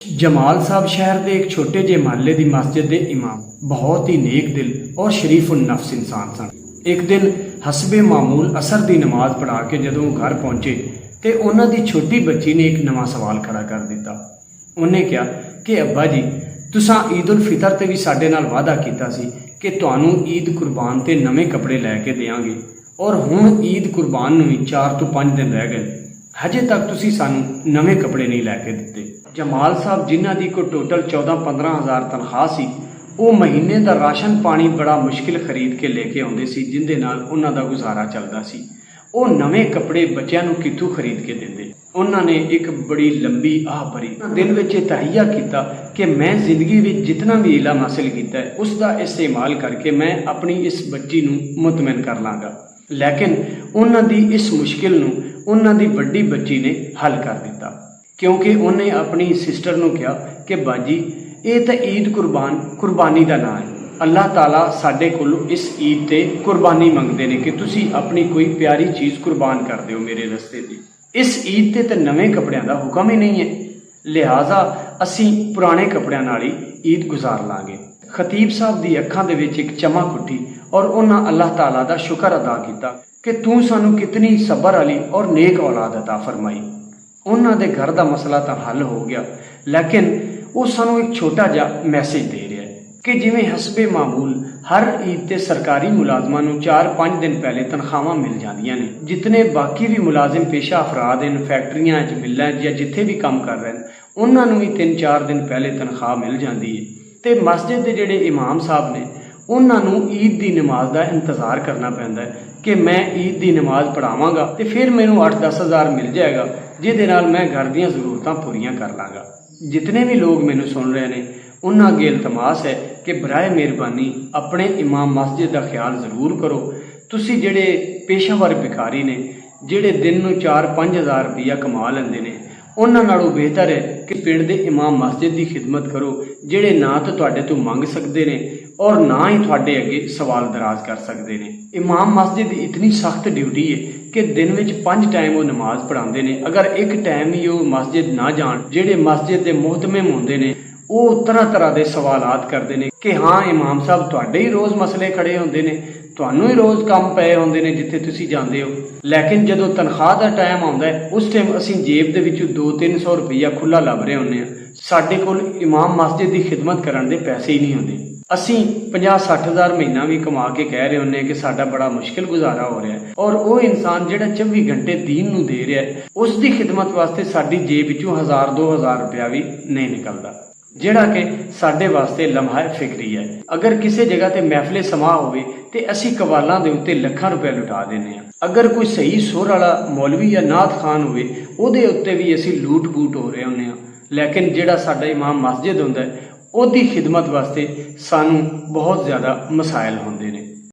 जमाल साहब शहर के एक छोटे जे महल्ले की मस्जिद के इमाम बहुत ही नेक दिल और शरीफ उन नफ्स इंसान सन। एक दिन हसबे मामूल असर की नमाज पढ़ा के जदों घर पहुंचे तो उन्हां दी छोटी बच्ची ने एक नवा सवाल खड़ा कर दिता। उन्हें कहा कि अब्बा जी, तुसां ईद उल फितर ते भी साडे नाल वादा कीता सी कि तुहानूं ईद कुर्बान ते नवे कपड़े लैके देंगे और हुण ईद कुर्बान नूं भी 4 ਤੋਂ 5 दिन रह गए, हजे तक तुसी सानू नवे कपड़े नहीं लैके दिते। जमाल साहब जिन्हां दी को टोटल 14-15 हज़ार तनख्वाह सी, वो महीने का राशन पानी बड़ा मुश्किल खरीद के लेके आउंदे सी, जिंदे नाल उन्हां दा गुजारा चलदा सी। वो नवे कपड़े बच्चों को कितों खरीद के देंदे। उन्होंने एक बड़ी लंबी आह भरी दिल विच तहैया किया कि मैं जिंदगी में जितना भी इलम हासिल किया है उसका इस्तेमाल करके मैं अपनी इस बच्ची नूं मुतमिन कर लांगा। लेकिन उन्हां दी इस मुश्किल नूं उन्हां दी वड्डी बच्ची ने हल कर दिता, क्योंकि उन्हें अपनी सिस्टर नूं कहा कि बाजी, ये तो ईद कुर्बानी का नाम है। अल्लाह ताला साडे कोलों इस ईद ते कुर्बानी मंगते हैं कि तुसी अपनी कोई प्यारी चीज़ कुर्बान कर दो मेरे रस्ते दी। इस ईद ते तो नवे कपड़ियां का हुक्म ही नहीं है, लिहाजा असी पुराने कपड़ियां नाल ही ईद गुजार लांगे। खतीब साहब दी अखां दे विच एक चमक उठी और उन्हां अल्लाह ताला दा शुक्र अदा किया कि तू सानू कितनी सबर वाली और नेक औलाद अता फरमाई। उन्हां दे घर दा मसला तो हल हो गया, लेकिन वो सानू एक छोटा जिहा मैसेज दे रहा है कि जिवें हसबे मामूल हर ईद ते सरकारी मुलाजमां नूं 4-5 दिन पहले तनख्वाहां मिल जांदियां ने, जितने बाकी भी मुलाजिम पेशा अफराद इन फैक्ट्रियां मिलां या जिथे भी काम कर रहे हैं उन्हां नूं भी 3-4 दिन पहले तनख्वाह मिल जाती है। तो मस्जिद के जिहड़े इमाम साहब ने उन्हां नूं ईद की नमाज का इंतज़ार करना पैंदा है कि मैं ईद की नमाज पढ़ावांगा तो फिर मैनूं 8-10 हज़ार मिल जाएगा, जिहदे नाल मैं घर दीयां ज़रूरतां पूरीआं कर लांगा। जितने भी लोग मैनूं सुन रहे हैं उन्हां अगे इल्तमास है कि बराए मेहरबानी अपने इमाम मस्जिद का ख्याल जरूर करो। तुसी जिहड़े पेशावर भिखारी ने जिहड़े दिन नूं 4-5 हज़ार रुपया कमा लैंदे ने, उन्हां नालों बेहतर है कि पिंड दे इमाम मस्जिद की खिदमत करो, जिहड़े ना तो तुहाडे तो मंग सकते हैं और ना ही तुहाडे अगे सवाल दराज कर सकते हैं। इमाम मस्जिद की इतनी सख्त ड्यूटी है कि दिन में 5 टाइम वो नमाज पढ़ाते हैं। अगर एक टाइम ही वो मस्जिद ना जान, जिहड़े मस्जिद के मुहतमिम होंदे ने वो तरह तरह के सवालात करते हैं कि हाँ इमाम साहब तुहाडे ही रोज़ मसले खड़े होंदे ने, तुहानूं ही रोज़ काम पे होंदे ने जिथे तुसीं जांदे हो। लेकिन जदों तनख्वाह का टाइम आउंदा है उस टाइम असीं जेब दे विचों 200-300 रुपया खुला लभ रहे होंदे आ। साडे कोल इमाम मस्जिद की खिदमत करन दे पैसे ही नहीं होंदे। असीं 50-60 हज़ार महीना भी कमा के कह रहे होंदे कि साडा बड़ा मुश्किल गुजारा हो रहा है, और वो इंसान जिहड़ा 24 घंटे दीन नूं दे रहा है उसकी खिदमत वास्ते साडी जेब विचों 1000-2000 रुपया भी नहीं निकलदा, जिहड़ा कि साडे वास्ते लम्हा फिक्री है। अगर किसी जगह ते महफिले समा होवे ते असीं कवालां दे उत्ते लाखां रुपया लुटा देने आ। अगर कोई सही सुर वाला मौलवी या नाथ खान होवे उहदे उत्ते भी असीं लूट बूट हो रहे होंदे आ। लेकिन जिहड़ा साडा इमाम मस्जिद हुंदा है उहदी खिदमत वास्ते सानू बहुत ज़्यादा मसाइल होंदे ने।